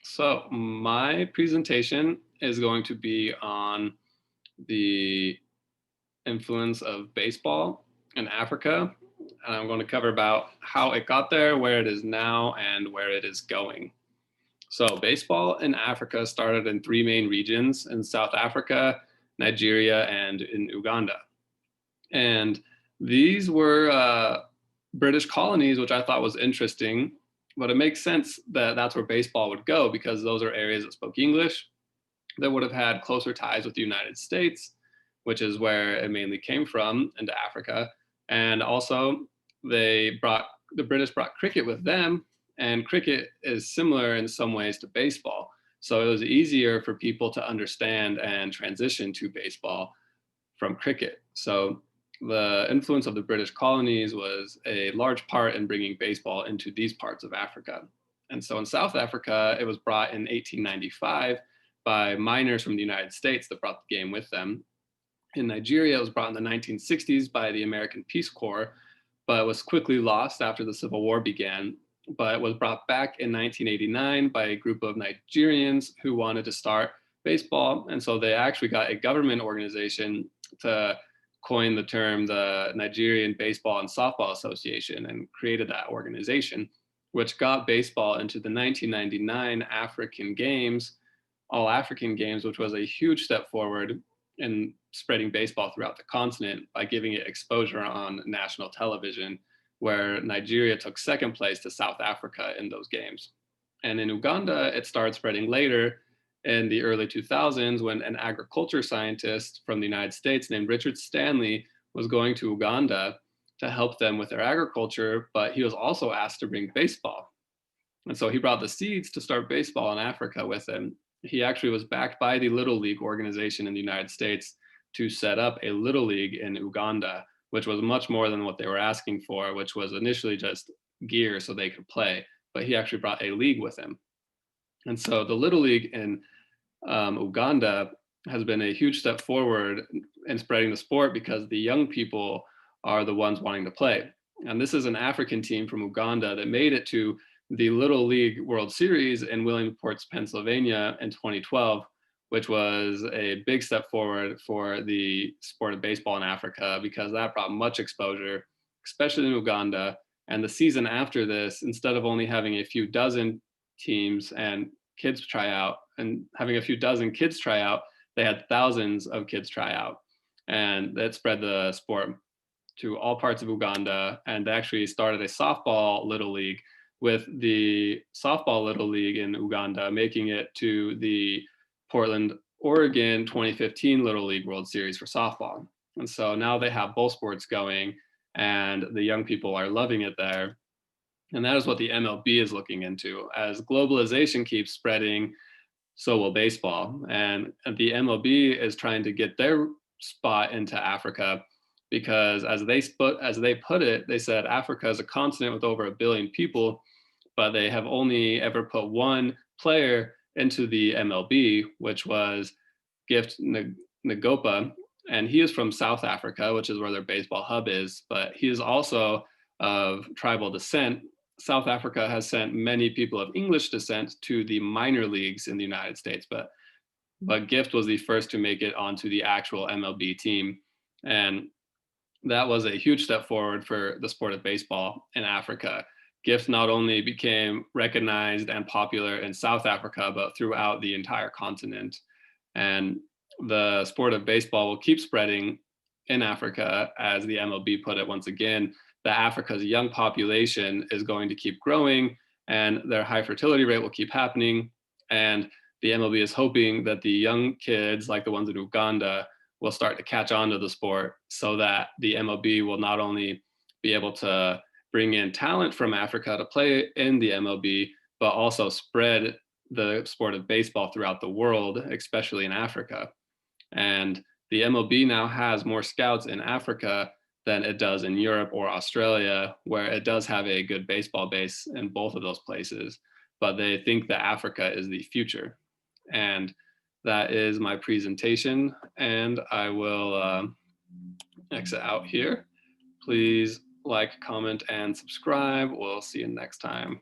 So my presentation is going to be on the influence of baseball in Africa. And I'm going to cover about how it got there, where it is now, and where it is going. So baseball in Africa started in three main regions in South Africa, Nigeria, and in Uganda. And these were British colonies, which I thought was interesting. But it makes sense that that's where baseball would go because those are areas that spoke English that would have had closer ties with the United States, which is where it mainly came from into Africa. And also, the British brought cricket with them, and cricket is similar in some ways to baseball. So it was easier for people to understand and transition to baseball from cricket. So the influence of the British colonies was a large part in bringing baseball into these parts of Africa. And so in South Africa, it was brought in 1895 by miners from the United States that brought the game with them. In Nigeria, it was brought in the 1960s by the American Peace Corps, but was quickly lost after the Civil War began. But it was brought back in 1989 by a group of Nigerians who wanted to start baseball. And so they actually got a government organization to coin the term the Nigerian Baseball and Softball Association and created that organization, which got baseball into the 1999 African Games, All African Games, which was a huge step forward in spreading baseball throughout the continent by giving it exposure on national television, where Nigeria took second place to South Africa in those games. And in Uganda, it started spreading later in the early 2000s when an agriculture scientist from the United States named Richard Stanley was going to Uganda to help them with their agriculture, but he was also asked to bring baseball. And so he brought the seeds to start baseball in Africa with him. He actually was backed by the Little League organization in the United States to set up a Little League in Uganda, which was much more than what they were asking for, which was initially just gear so they could play. But he actually brought a league with him. And so the Little League in Uganda has been a huge step forward in spreading the sport because the young people are the ones wanting to play. And this is an African team from Uganda that made it to the Little League World Series in Williamsport, Pennsylvania in 2012, which was a big step forward for the sport of baseball in Africa because that brought much exposure, especially in Uganda. And the season after this, instead of only having a few dozen teams and kids try out and having a few dozen kids try out, they had thousands of kids try out. And that spread the sport to all parts of Uganda. And they actually started a softball little league with the softball little league in Uganda, making it to the Portland, Oregon 2015 Little League World Series for softball. And so now they have both sports going and the young people are loving it there. And that is what the MLB is looking into. As globalization keeps spreading, so will baseball. And the MLB is trying to get their spot into Africa because as they put it, they said Africa is a continent with over 1 billion people, but they have only ever put one player into the MLB, which was Gift Nagopa. And he is from South Africa, which is where their baseball hub is, but he is also of tribal descent. South Africa has sent many people of English descent to the minor leagues in the United States, but Gift was the first to make it onto the actual MLB team. And that was a huge step forward for the sport of baseball in Africa. Gift not only became recognized and popular in South Africa, but throughout the entire continent. And the sport of baseball will keep spreading in Africa, as the MLB put it once again, that Africa's young population is going to keep growing and their high fertility rate will keep happening. And the MLB is hoping that the young kids, like the ones in Uganda, will start to catch on to the sport so that the MLB will not only be able to bring in talent from Africa to play in the MLB, but also spread the sport of baseball throughout the world, especially in Africa. And the MLB now has more scouts in Africa than it does in Europe or Australia, where it does have a good baseball base in both of those places. But they think that Africa is the future. And that is my presentation. And I will exit out here. Please like, comment, and subscribe. We'll see you next time.